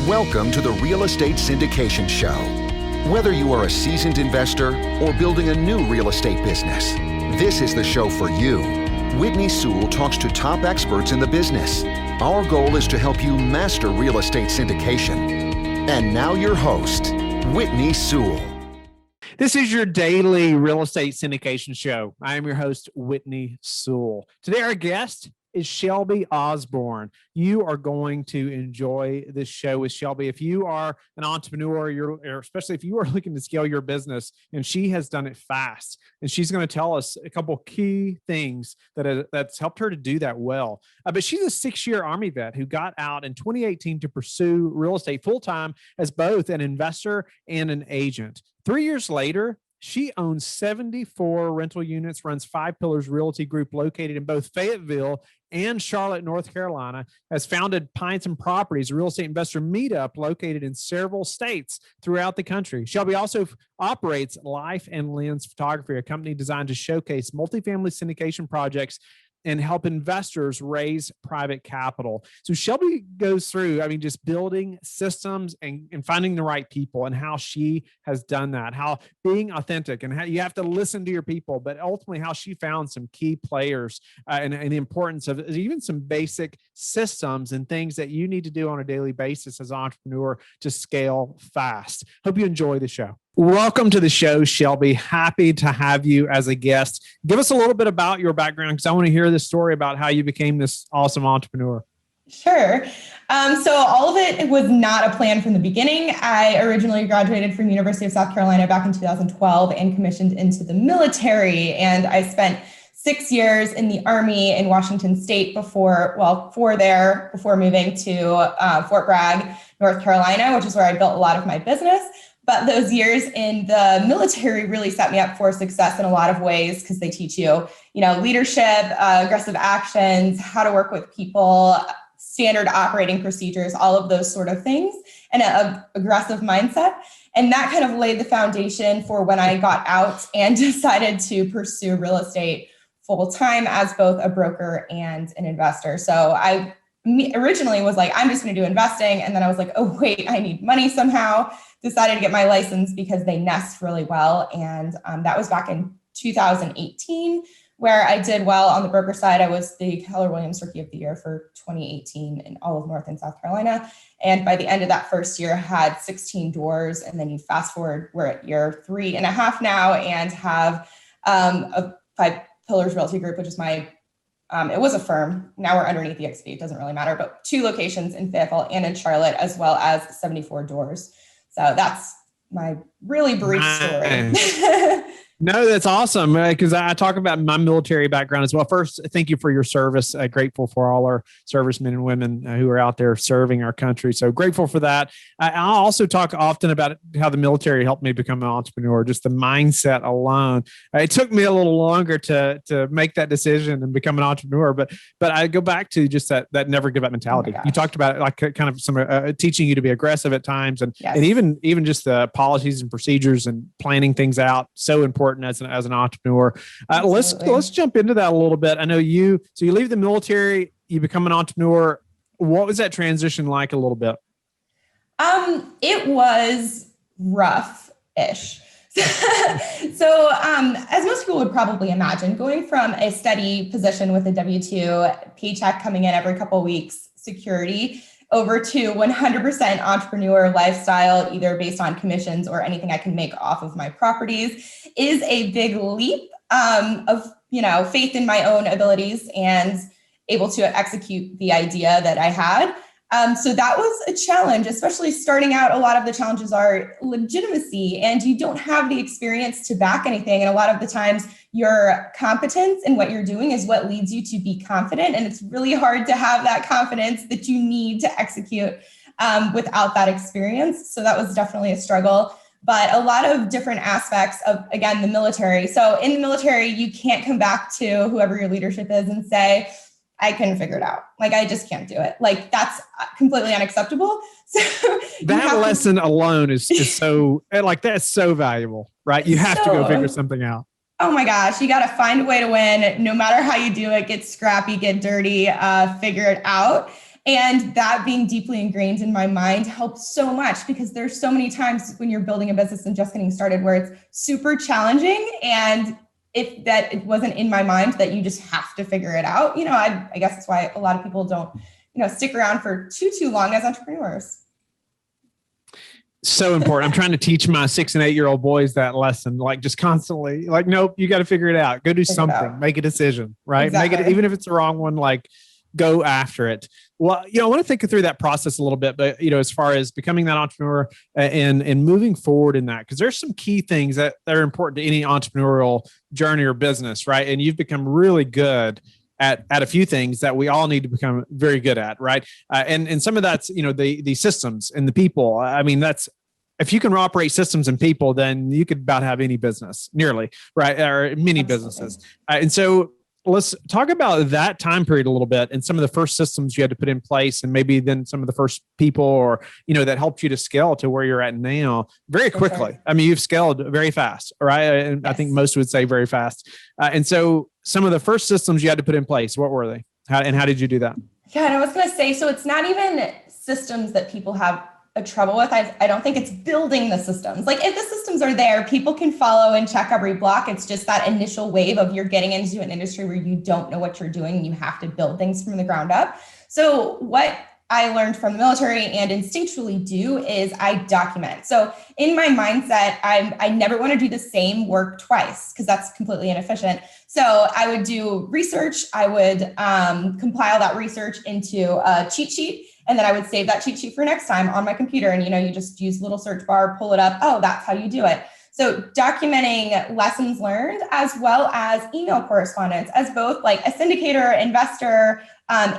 Welcome to the Real Estate Syndication Show. Whether you are a seasoned investor or building a new real estate business, this is the show for you. Whitney Sewell talks to top experts in the business. Our goal is to help you master real estate syndication. And now your host, Whitney Sewell. This is your daily real estate syndication show. I am your host, Whitney Sewell. Today, our guest is Shelby Osborne. You are going to enjoy this show with Shelby. If you are an entrepreneur, or especially if you are looking to scale your business, and she has done it fast, and she's going to tell us a couple key things that's helped her to do that well. But she's a 6-year Army vet who got out in 2018 to pursue real estate full-time as both an investor and an agent. 3 years later, she owns 74 rental units, runs Five Pillars Realty Group located in both Fayetteville and Charlotte, North Carolina, has founded Pints and Properties, a real estate investor meetup located in several states throughout the country. Shelby also operates Life and Lens Photography, a company designed to showcase multifamily syndication projects and help investors raise private capital. So Shelby goes through, just building systems and finding the right people and how she has done that, how being authentic and how you have to listen to your people, but ultimately how she found some key players and the importance of even some basic systems and things that you need to do on a daily basis as an entrepreneur to scale fast. Hope you enjoy the show. Welcome to the show, Shelby. Happy to have you as a guest. Give us a little bit about your background because I want to hear this story about how you became this awesome entrepreneur. Sure. So all of it was not a plan from the beginning. I originally graduated from University of South Carolina back in 2012 and commissioned into the military. And I spent 6 years in the Army in Washington State before moving to Fort Bragg, North Carolina, which is where I built a lot of my business. But those years in the military really set me up for success in a lot of ways because they teach you, leadership, aggressive actions, how to work with people, standard operating procedures, all of those sort of things, and an aggressive mindset. And that kind of laid the foundation for when I got out and decided to pursue real estate full time as both a broker and an investor. So I originally was like, I'm just going to do investing. And then I was like, oh, wait, I need money somehow. Decided to get my license because they nest really well. And that was back in 2018, where I did well on the broker side. I was the Keller Williams Rookie of the Year for 2018 in all of North and South Carolina. And by the end of that first year, had 16 doors. And then you fast forward, we're at year 3.5 now and have a Five Pillars Realty Group, which is my it was a firm. Now we're underneath the XP. It doesn't really matter, but 2 locations in Fayetteville and in Charlotte, as well as 74 doors. So that's my really brief story. No, that's awesome because I talk about my military background as well. First, thank you for your service. Grateful for all our servicemen and women who are out there serving our country. So grateful for that. I also talk often about how the military helped me become an entrepreneur, just the mindset alone. It took me a little longer to make that decision and become an entrepreneur, but I go back to just that never give up mentality. You talked about it, like kind of some teaching you to be aggressive at times and even just the policies and procedures and planning things out. So important as an entrepreneur. Let's jump into that a little bit. I know you leave the military, you become an entrepreneur. What was that transition like a little bit? It was rough-ish. So as most people would probably imagine, going from a steady position with a W-2 paycheck coming in every couple of weeks, security, over to 100% entrepreneur lifestyle, either based on commissions or anything I can make off of my properties, is a big leap of faith in my own abilities and able to execute the idea that I had. So that was a challenge, especially starting out. A lot of the challenges are legitimacy, and you don't have the experience to back anything. And a lot of the times your competence in what you're doing is what leads you to be confident. And it's really hard to have that confidence that you need to execute without that experience. So that was definitely a struggle, but a lot of different aspects of, again, the military. So in the military, you can't come back to whoever your leadership is and say, I couldn't figure it out. Like, I just can't do it. Like, that's completely unacceptable. So that lesson alone is so, like, that's so valuable, right? You have to go figure something out. Oh my gosh, you got to find a way to win. No matter how you do it, get scrappy, get dirty, figure it out. And that being deeply ingrained in my mind helps so much, because there's so many times when you're building a business and just getting started where it's super challenging. And if that it wasn't in my mind that you just have to figure it out, I guess that's why a lot of people don't, stick around for too long as entrepreneurs. So important. I'm trying to teach my 6 and 8 year old boys that lesson, like just constantly like, nope, you got to figure it out. Go do something, make a decision, right? Exactly. Make it, even if it's the wrong one, like go after it. Well, I want to think through that process a little bit, but as far as becoming that entrepreneur and moving forward in that, because there's some key things that are important to any entrepreneurial journey or business, right? And you've become really good at a few things that we all need to become very good at, right? And some of that's, the systems and the people. I mean, if you can operate systems and people, then you could about have any business, nearly, right? Or many businesses. And so let's talk about that time period a little bit and some of the first systems you had to put in place, and maybe then some of the first people or, that helped you to scale to where you're at now very quickly. Sure. I mean, you've scaled very fast, right? And yes. I think most would say very fast. And so some of the first systems you had to put in place, what were they? How did you do that? Yeah, and I was going to say, so it's not even systems that people have a trouble with. I don't think it's building the systems. Like if the systems are there, people can follow and check every block. It's just that initial wave of you're getting into an industry where you don't know what you're doing and you have to build things from the ground up. So what I learned from the military and instinctually do is I document. So in my mindset, I never want to do the same work twice because that's completely inefficient. So I would do research. I would compile that research into a cheat sheet. And then I would save that cheat sheet for next time on my computer. And, you just use a little search bar, pull it up. Oh, that's how you do it. So documenting lessons learned as well as email correspondence. As both like a syndicator, investor,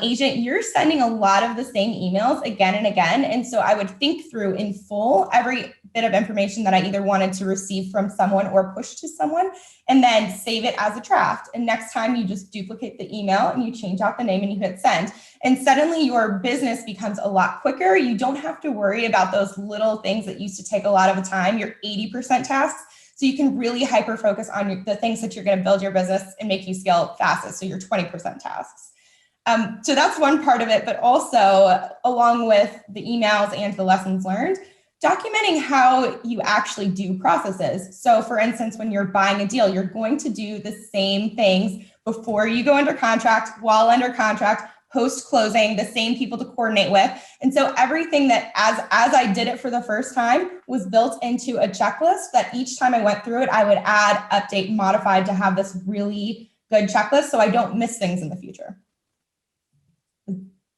agent, you're sending a lot of the same emails again and again. And so I would think through in full every bit of information that I either wanted to receive from someone or push to someone, and then save it as a draft. And next time you just duplicate the email and you change out the name and you hit send. And suddenly your business becomes a lot quicker. You don't have to worry about those little things that used to take a lot of the time, your 80% tasks. So you can really hyper focus on the things that you're going to build your business and make you scale fastest. So your 20% tasks. So that's one part of it, but also along with the emails and the lessons learned, documenting how you actually do processes. So for instance, when you're buying a deal, you're going to do the same things before you go under contract, while under contract, post-closing, the same people to coordinate with. And so everything that as I did it for the first time was built into a checklist that each time I went through it, I would add, update, modify to have this really good checklist so I don't miss things in the future.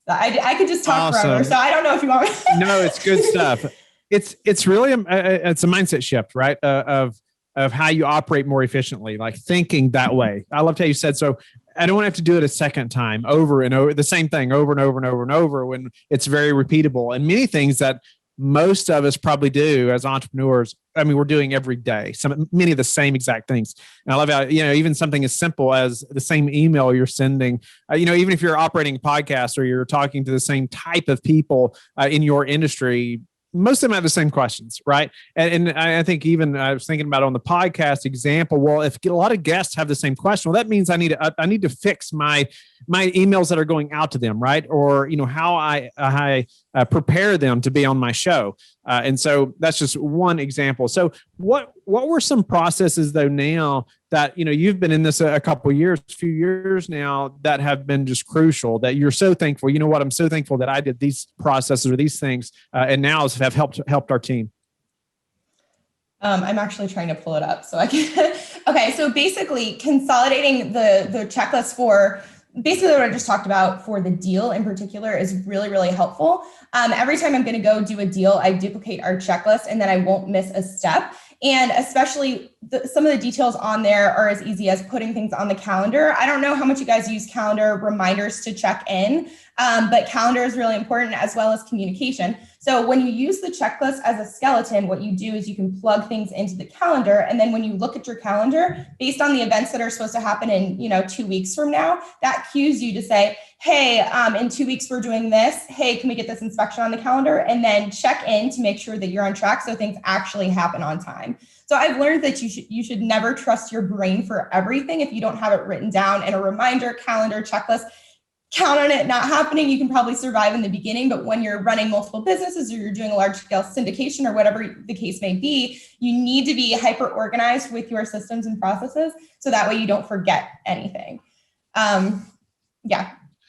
I could just talk forever, so I don't know if you want me. No, it's good stuff. It's really it's a mindset shift, right? Of how you operate more efficiently, like thinking that way. I loved how you said, so I don't want to have to do it a second time over and over, the same thing over and over and over and over when it's very repeatable. And many things that most of us probably do as entrepreneurs, I mean, we're doing every day, many of the same exact things. And I love how, even something as simple as the same email you're sending, even if you're operating a podcast or you're talking to the same type of people in your industry, most of them have the same questions, right? And I think even I was thinking about on the podcast example, well, if a lot of guests have the same question, well, that means I need to fix my emails that are going out to them, right? Or, how I prepare them to be on my show. And so that's just one example. So what were some processes though now that, you've been in this a few years now that have been just crucial that you're so thankful, I'm so thankful that I did these processes or these things and now have helped our team. I'm actually trying to pull it up so I can. Okay. So basically consolidating the checklist for basically what I just talked about for the deal in particular is really, really helpful. Every time I'm going to go do a deal, I duplicate our checklist and then I won't miss a step. And especially some of the details on there are as easy as putting things on the calendar. I don't know how much you guys use calendar reminders to check in, but calendar is really important as well as communication. So when you use the checklist as a skeleton, what you do is you can plug things into the calendar. And then when you look at your calendar, based on the events that are supposed to happen in 2 weeks from now, that cues you to say, hey, in 2 weeks, we're doing this. Hey, can we get this inspection on the calendar? And then check in to make sure that you're on track so things actually happen on time. So I've learned that you should never trust your brain for everything if you don't have it written down in a reminder, calendar, checklist. count on it not happening. You can probably survive in the beginning, but when you're running multiple businesses or you're doing a large scale syndication or whatever the case may be, you need to be hyper organized with your systems and processes. So that way you don't forget anything.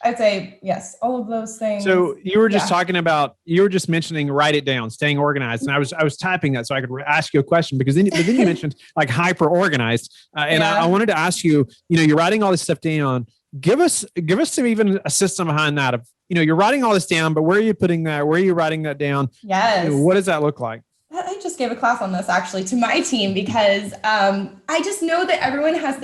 I'd say yes, all of those things. So you were just talking about, you were just mentioning, write it down, staying organized. And I was typing that so I could ask you a question, because then you mentioned like hyper organized. I wanted to ask you, you're writing all this stuff down. Give us some, even a system behind that of, you're writing all this down, but where are you putting that? Where are you writing that down? Yes. What does that look like? I just gave a class on this actually to my team, because I just know that everyone has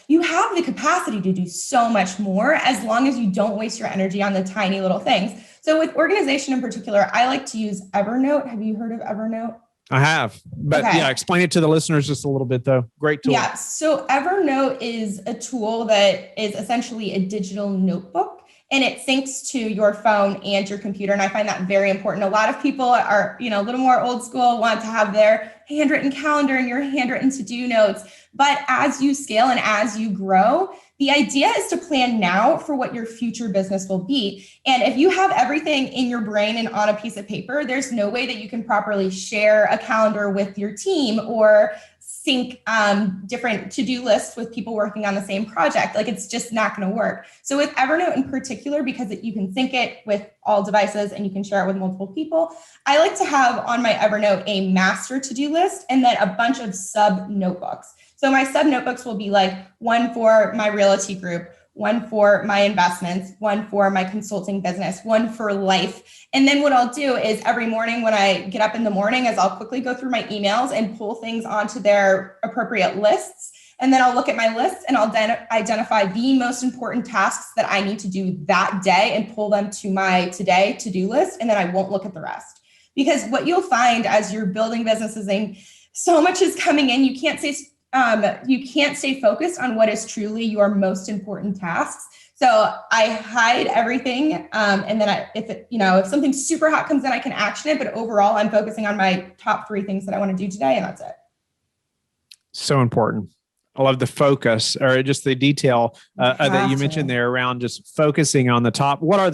you have the capacity to do so much more as long as you don't waste your energy on the tiny little things. So with organization in particular, I like to use Evernote. Have you heard of Evernote? I have, but explain it to the listeners just a little bit though. Great tool. Yeah. So Evernote is a tool that is essentially a digital notebook, and it syncs to your phone and your computer. And I find that very important. A lot of people are, a little more old school, want to have their handwritten calendar and your handwritten to-do notes. But as you scale and as you grow, the idea is to plan now for what your future business will be. And if you have everything in your brain and on a piece of paper, there's no way that you can properly share a calendar with your team or sync different to-do lists with people working on the same project. Like, it's just not going to work. So with Evernote in particular, because you can sync it with all devices and you can share it with multiple people, I like to have on my Evernote a master to-do list and then a bunch of sub notebooks. So my sub notebooks will be like one for my realty group, one for my investments, one for my consulting business, one for life. And then what I'll do is every morning when I get up in the morning is I'll quickly go through my emails and pull things onto their appropriate lists. And then I'll look at my list and I'll identify the most important tasks that I need to do that day and pull them to my today to-do list. And then I won't look at the rest. Because what you'll find as you're building businesses and so much is coming in, you can't stay focused on what is truly your most important tasks. So I hide everything. And then if something super hot comes in, I can action it. But overall, I'm focusing on my top 3 things that I want to do today. And that's it. So important. I love the focus, or just the detail that you mentioned there around just focusing on the top. What are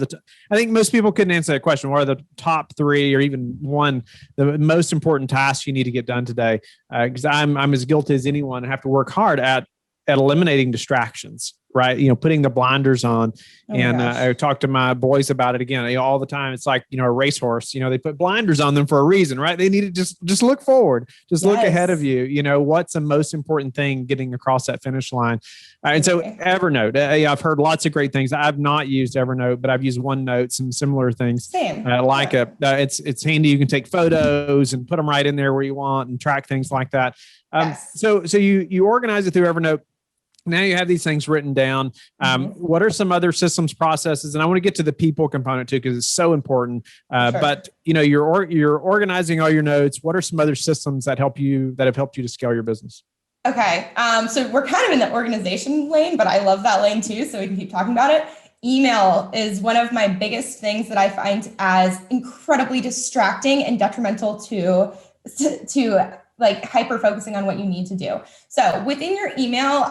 I think most people couldn't answer that question. What are the top 3 or even one, the most important tasks you need to get done today? Because I'm as guilty as anyone. I have to work hard at eliminating distractions, right? Putting the blinders on. I talk to my boys about it again, all the time. It's like, a racehorse, they put blinders on them for a reason, right? They need to just look forward, look ahead of you. What's the most important thing getting across that finish line? And so Evernote, I've heard lots of great things. I've not used Evernote, but I've used OneNote, some similar things. Same. It's handy. You can take photos and put them right in there where you want and track things like that. So you organize it through Evernote. Now you have these things written down. What are some other systems, processes? And I want to get to the people component too, because it's so important. Sure. But you're organizing all your notes. What are some other systems that have helped you to scale your business? Okay. So we're kind of in the organization lane, but I love that lane too. So we can keep talking about it. Email is one of my biggest things that I find as incredibly distracting and detrimental to like hyper focusing on what you need to do. So within your email,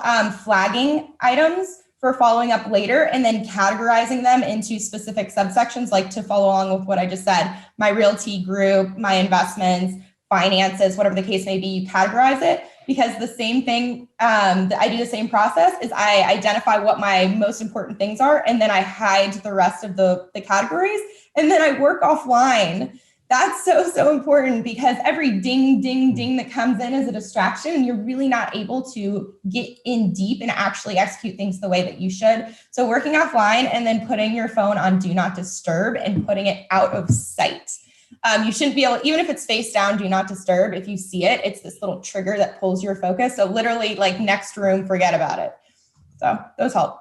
flagging items for following up later, and then categorizing them into specific subsections, like to follow along with what I just said, my realty group, my investments, finances, whatever the case may be, you categorize it. Because the same thing, that I do the same process is I identify what my most important things are, and then I hide the rest of the categories, and then I work offline. That's so important, because every ding, ding, ding that comes in is a distraction, and you're really not able to get in deep and actually execute things the way that you should. So working offline and then putting your phone on do not disturb and putting it out of sight. You shouldn't be able, even if it's face down, do not disturb. If you see it, it's this little trigger that pulls your focus. So literally like next room, forget about it. So those help.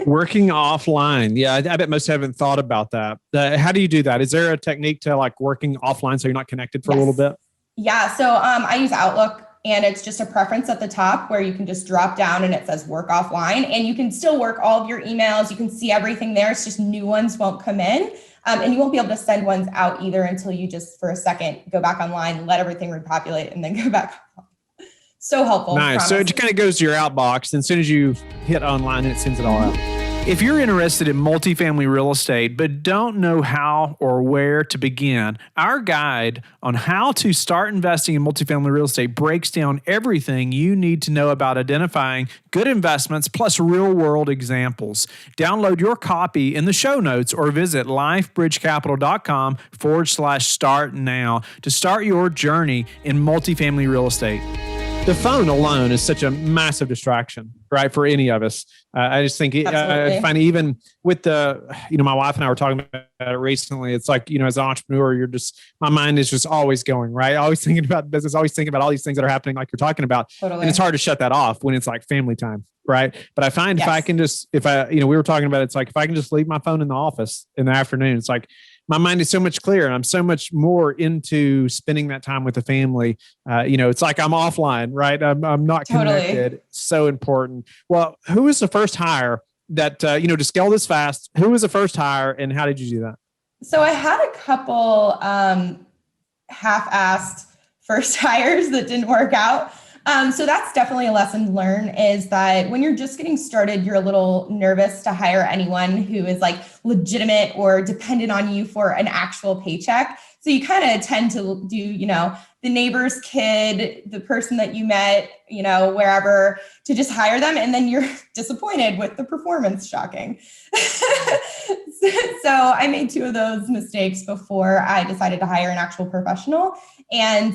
Working offline. Yeah, I bet most haven't thought about that. How do you do that? Is there a technique to like working offline so you're not connected for a little bit? Yeah. So I use Outlook, and it's just a preference at the top where you can just drop down and it says work offline, and you can still work all of your emails. You can see everything there. It's just new ones won't come in. And you won't be able to send ones out either until you just for a second go back online, let everything repopulate, and then go back. So helpful. Nice. So it just kind of goes to your outbox, and as soon as you hit online, it sends it all out. If you're interested in multifamily real estate but don't know how or where to begin, our guide on how to start investing in multifamily real estate breaks down everything you need to know about identifying good investments plus real-world examples. Download your copy in the show notes or visit lifebridgecapital.com/start now to start your journey in multifamily real estate. The phone alone is such a massive distraction, right, for any of us. I just think I find even with my wife and I were talking about it recently. It's like, as an entrepreneur, my mind is just always going, right? Always thinking about business, always thinking about all these things that are happening, like you're talking about. Totally. And it's hard to shut that off when it's like family time, right? But I find if I can just, we were talking about, it's like, if I can just leave my phone in the office in the afternoon, it's like, my mind is so much clearer and I'm so much more into spending that time with the family. It's like I'm offline, right? I'm not connected. Totally. So important. Well, who was the first hire that, to scale this fast, who was the first hire and how did you do that? So I had a couple half-assed first hires that didn't work out. So that's definitely a lesson learned, is that when you're just getting started, you're a little nervous to hire anyone who is like legitimate or dependent on you for an actual paycheck. So you kind of tend to do, the neighbor's kid, the person that you met, wherever, to just hire them. And then you're disappointed with the performance. Shocking. So I made 2 of those mistakes before I decided to hire an actual professional. And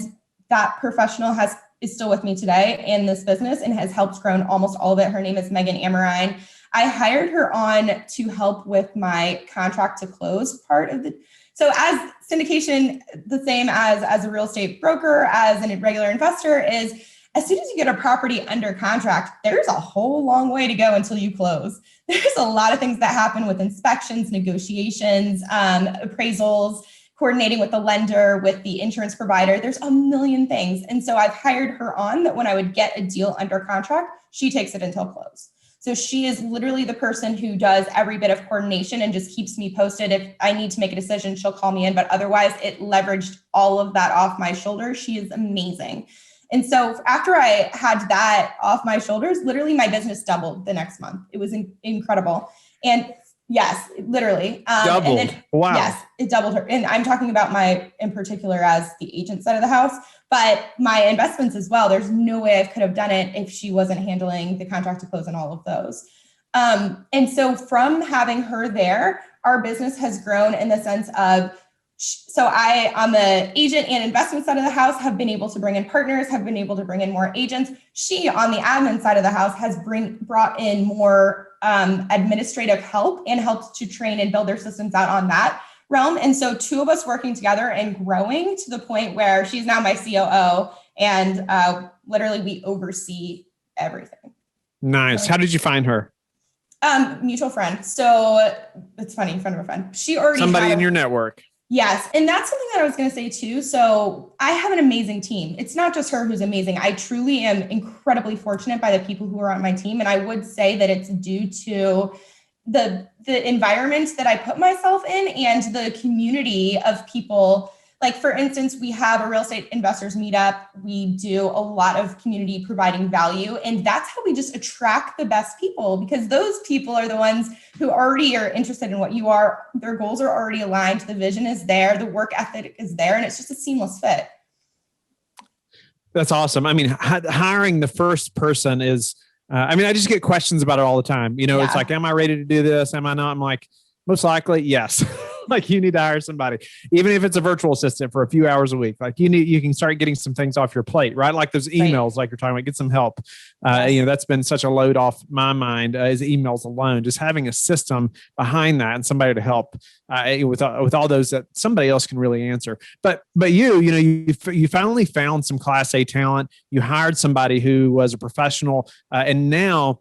that professional is still with me today in this business and has helped grow almost all of it. Her name is Megan Amarine. I hired her on to help with my contract to close part of so as syndication, the same as a real estate broker, as a regular investor, is as soon as you get a property under contract, there's a whole long way to go until you close. There's a lot of things that happen with inspections, negotiations, appraisals, coordinating with the lender, with the insurance provider. There's a million things. And so I've hired her on that when I would get a deal under contract, she takes it until close. So she is literally the person who does every bit of coordination and just keeps me posted. If I need to make a decision, she'll call me in, but otherwise it leveraged all of that off my shoulders. She is amazing. And so after I had that off my shoulders, literally my business doubled the next month. It was incredible. And yes, literally. Doubled. And then, wow. Yes, it doubled her. And I'm talking about my, in particular, as the agent side of the house, but my investments as well. There's no way I could have done it if she wasn't handling the contract to close and all of those. And so from having her there, our business has grown in the sense of, so I, on the agent and investment side of the house, have been able to bring in partners, have been able to bring in more agents. She, on the admin side of the house, has brought in more administrative help and helped to train and build their systems out on that realm. And so 2 of us working together and growing to the point where she's now my COO, and literally we oversee everything. Nice. How did you find her? Mutual friend. So it's funny, friend of a friend. She already somebody in your network. Yes. And that's something that I was going to say too. So I have an amazing team. It's not just her who's amazing. I truly am incredibly fortunate by the people who are on my team. And I would say that it's due to the environment that I put myself in and the community of people. Like, for instance, we have a real estate investors meetup. We do a lot of community providing value. And that's how we just attract the best people, because those people are the ones who already are interested in what you are. Their goals are already aligned. The vision is there. The work ethic is there. And it's just a seamless fit. That's awesome. I mean, hiring the first person is, I just get questions about it all the time. It's like, am I ready to do this? Am I not? I'm like, most likely, yes. Like, you need to hire somebody, even if it's a virtual assistant for a few hours a week. Like, you can start getting some things off your plate, right? Like those emails, like you're talking about, get some help. That's been such a load off my mind is emails alone. Just having a system behind that and somebody to help with all those that somebody else can really answer. But you finally found some Class A talent. You hired somebody who was a professional, and now.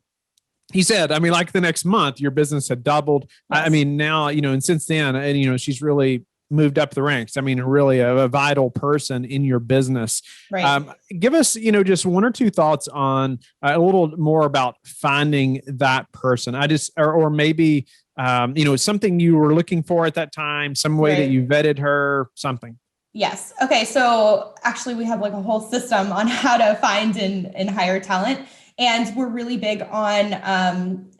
He said, like the next month, your business had doubled. Yes. Now, and since then, and, she's really moved up the ranks. Really a vital person in your business. Right. Give us, just 1 or 2 thoughts on a little more about finding that person. Or maybe, something you were looking for at that time, some way that you vetted her, something. Yes. Okay. So actually we have like a whole system on how to find and hire talent. And we're really big on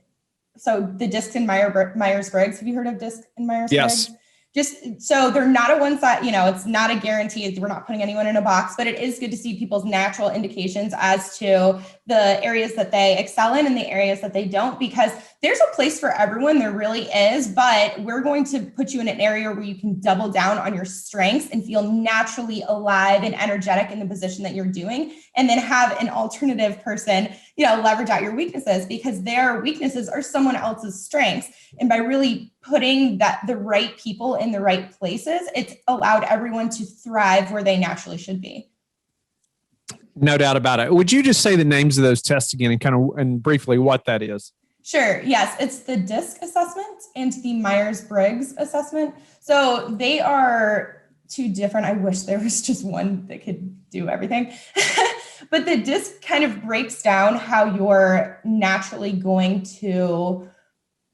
so the DISC and Myers-Briggs. Have you heard of DISC and Myers-Briggs? Yes. Just so they're not a one size, it's not a guarantee. We're not putting anyone in a box, but it is good to see people's natural indications as to the areas that they excel in and the areas that they don't, because there's a place for everyone. There really is, but we're going to put you in an area where you can double down on your strengths and feel naturally alive and energetic in the position that you're doing. And then have an alternative person, leverage out your weaknesses, because their weaknesses are someone else's strengths. And by really putting the right people in the right places, it's allowed everyone to thrive where they naturally should be. No doubt about it. Would you just say the names of those tests again and briefly what that is? Sure. Yes. It's the DISC assessment and the Myers-Briggs assessment. So they are two different. I wish there was just one that could do everything. But the DISC kind of breaks down how you're naturally going to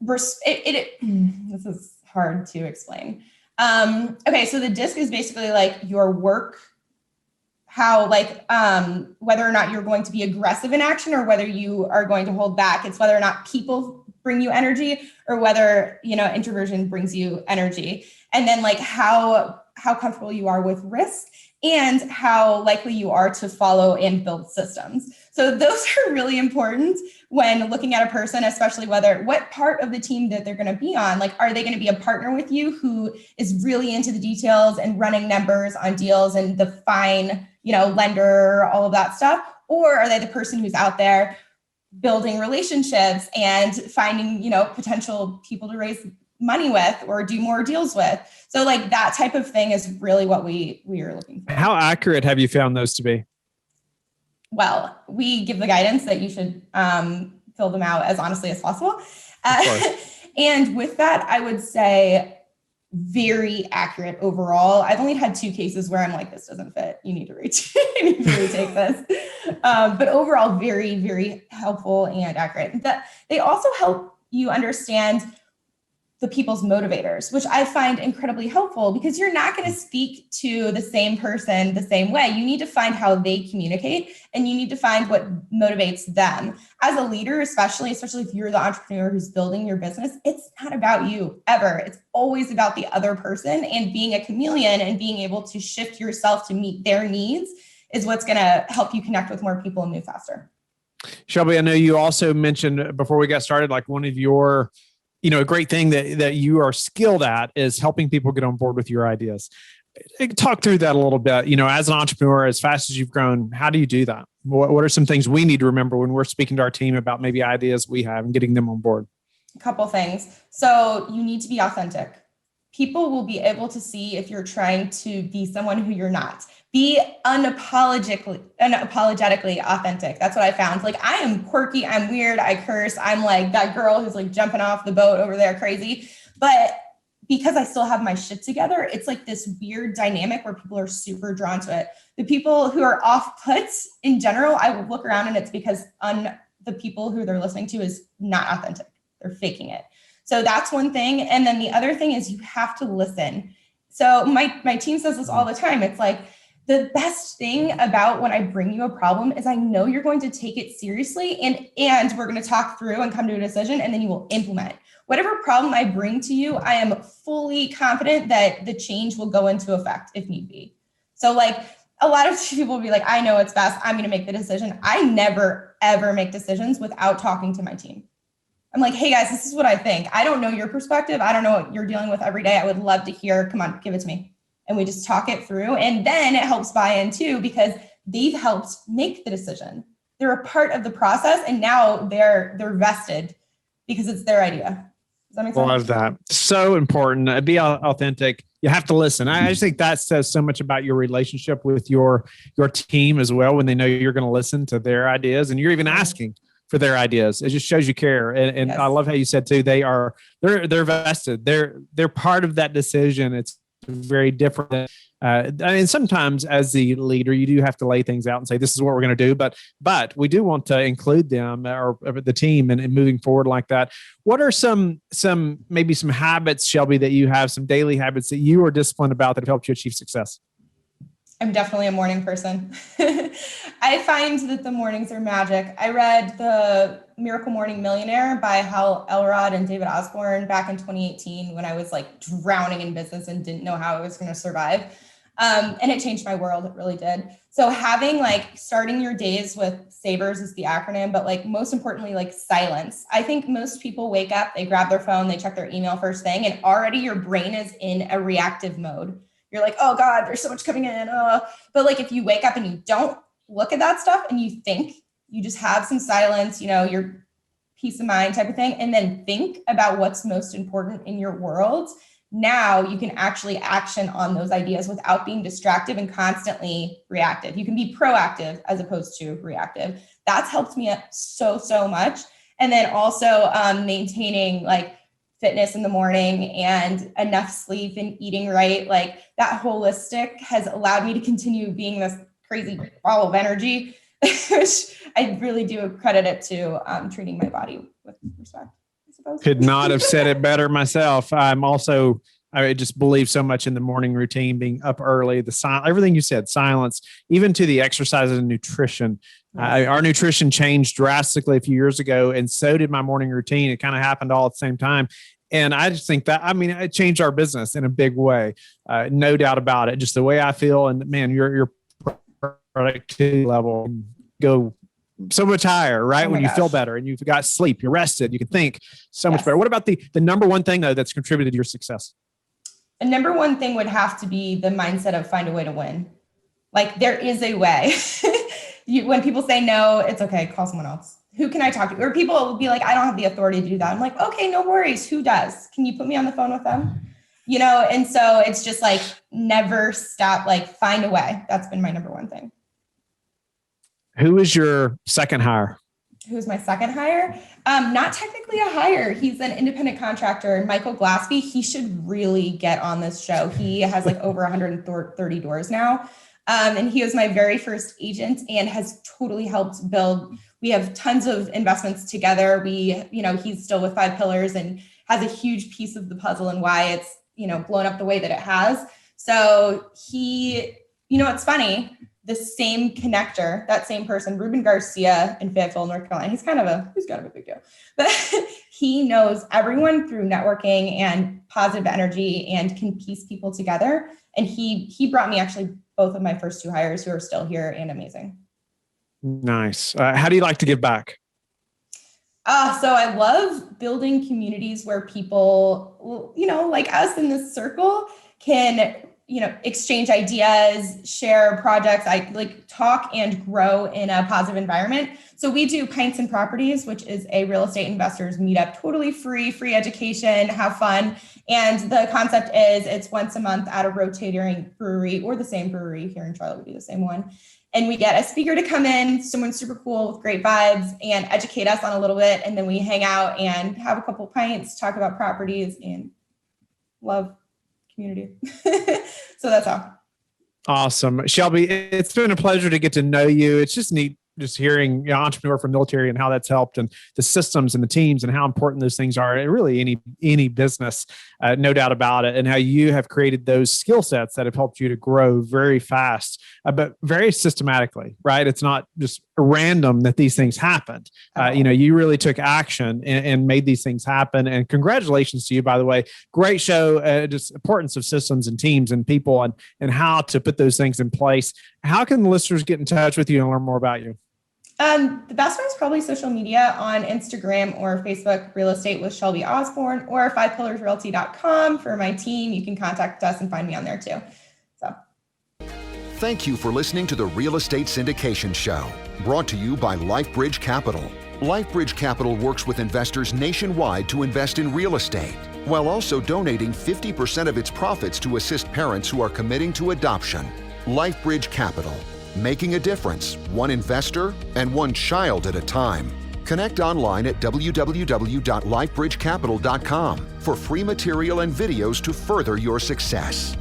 this is hard to explain. Okay. So the DISC is basically like your work, how whether or not you're going to be aggressive in action or whether you are going to hold back. It's whether or not people bring you energy or whether, introversion brings you energy. And then how comfortable you are with risk and how likely you are to follow and build systems. So those are really important when looking at a person, especially what part of the team that they're going to be on. Are they going to be a partner with you who is really into the details and running numbers on deals and the fine, lender, all of that stuff? Or are they the person who's out there building relationships and finding, potential people to raise money with or do more deals with? So that type of thing is really what we are looking for. How accurate have you found those to be? Well, we give the guidance that you should fill them out as honestly as possible. And with that, I would say very accurate overall. I've only had 2 cases where I'm like, this doesn't fit. You need to retake this. But overall, very, very helpful and accurate. They also help you understand the people's motivators, which I find incredibly helpful, because you're not going to speak to the same person the same way. You need to find how they communicate and you need to find what motivates them. As a leader, especially if you're the entrepreneur who's building your business, it's not about you ever. It's always about the other person, and being a chameleon and being able to shift yourself to meet their needs is what's going to help you connect with more people and move faster. Shelby, I know you also mentioned before we got started, one of your a great thing that you are skilled at is helping people get on board with your ideas. Talk through that a little bit. As an entrepreneur, as fast as you've grown, how do you do that? What are some things we need to remember when we're speaking to our team about maybe ideas we have and getting them on board? A couple things. So you need to be authentic. People will be able to see if you're trying to be someone who you're not. Be unapologetically authentic. That's what I found. I am quirky, I'm weird, I curse, I'm like that girl who's jumping off the boat over there crazy. But because I still have my shit together, it's this weird dynamic where people are super drawn to it. The people who are off puts in general, I will look around and it's because the people who they're listening to is not authentic. They're faking it. So that's one thing. And then the other thing is you have to listen. So my team says this all the time. It's the best thing about when I bring you a problem is I know you're going to take it seriously and we're going to talk through and come to a decision, and then you will implement. Whatever problem I bring to you, I am fully confident that the change will go into effect if need be. So a lot of people will be I know it's best, I'm going to make the decision. I never, ever make decisions without talking to my team. I'm hey guys, this is what I think. I don't know your perspective. I don't know what you're dealing with every day. I would love to hear, come on, give it to me. And we just talk it through. And then it helps buy-in too, because they've helped make the decision. They're a part of the process, and now they're vested because it's their idea. Does that make sense? Love that. So important. Be authentic. You have to listen. I just think that says so much about your relationship with your team as well, when they know you're going to listen to their ideas and you're even asking for their ideas. It just shows you care. And yes. I love how you said too, they're vested. They're part of that decision. It's very different. Sometimes as the leader, you do have to lay things out and say, this is what we're going to do. But we do want to include them or the team and moving forward like that. What are some habits, Shelby, that you have, some daily habits that you are disciplined about that have helped you achieve success? I'm definitely a morning person. I find that the mornings are magic. I read The Miracle Morning Millionaire by Hal Elrod and David Osborne back in 2018 when I was like drowning in business and didn't know how I was going to survive. And it changed my world. It really did. So having like starting your days with SAVERS is the acronym, but like most importantly, like silence. I think most people wake up, they grab their phone, they check their email first thing, and already your brain is in a reactive mode. You're like, oh God, there's so much coming in. But like, if you wake up and you don't look at that stuff and you think, you just have some silence, you know, your peace of mind type of thing, and then think about what's most important in your world. Now you can actually action on those ideas without being distracted and constantly reactive. You can be proactive as opposed to reactive. That's helped me so much. And then also maintaining like fitness in the morning and enough sleep and eating right, like that holistic has allowed me to continue being this crazy ball of energy, which I really do credit it to treating my body with respect, I suppose. Could not have said it better myself. I just believe so much in the morning routine, being up early, everything you said, silence, even to the exercises and nutrition. Our nutrition changed drastically a few years ago, and so did my morning routine. It kind of happened all at the same time. And I just think that, it changed our business in a big way. No doubt about it. Just the way I feel, and man, your productivity level can go so much higher, right? When you feel better and you've got sleep, you're rested, you can think so much better. What about the number one thing though that's contributed to your success? The number one thing would have to be the mindset of find a way to win. Like there is a way. When people say no, it's okay, call someone else. Who can I talk to? Or people will be like, I don't have the authority to do that. I'm like, okay, no worries. Who does? Can you put me on the phone with them? You know? And so it's just like, never stop, like find a way. That's been my number one thing. Who is your second hire? Who's my second hire? Not technically a hire. He's an independent contractor, Michael Glaspie. He should really get on this show. He has like over 130 doors now. And he was my very first agent and has totally helped build. We have tons of investments together. He's still with 5 Pillars and has a huge piece of the puzzle and why it's, blown up the way that it has. So it's funny. The same connector, that same person, Ruben Garcia in Fayetteville, North Carolina. He's kind of a big deal, but he knows everyone through networking and positive energy and can piece people together. And he brought me actually both of my first 2 hires who are still here and amazing. Nice. How do you like to give back? So I love building communities where people, like us in this circle can exchange ideas, share projects. I like talk and grow in a positive environment. So we do Pints and Properties, which is a real estate investors meetup, totally free education, have fun. And the concept is it's once a month at a rotating brewery or the same brewery here in Charlotte would be the same one. And we get a speaker to come in, someone super cool with great vibes and educate us on a little bit. And then we hang out and have a couple pints, talk about properties and love community. So that's all. Awesome. Shelby, it's been a pleasure to get to know you. It's just neat just hearing entrepreneur from military and how that's helped and the systems and the teams and how important those things are in really any business, no doubt about it, and how you have created those skill sets that have helped you to grow very fast, but very systematically, right? It's not just random that these things happened. You really took action and made these things happen. And congratulations to you, by the way. Great show, just importance of systems and teams and people and how to put those things in place. How can the listeners get in touch with you and learn more about you? The best one is probably social media on Instagram or Facebook, Real Estate with Shelby Osborne, or 5pillarsrealty.com for my team. You can contact us and find me on there too. So, thank you for listening to the Real Estate Syndication Show, brought to you by LifeBridge Capital. LifeBridge Capital works with investors nationwide to invest in real estate, while also donating 50% of its profits to assist parents who are committing to adoption. LifeBridge Capital, making a difference, one investor and one child at a time. Connect online at www.lifebridgecapital.com for free material and videos to further your success.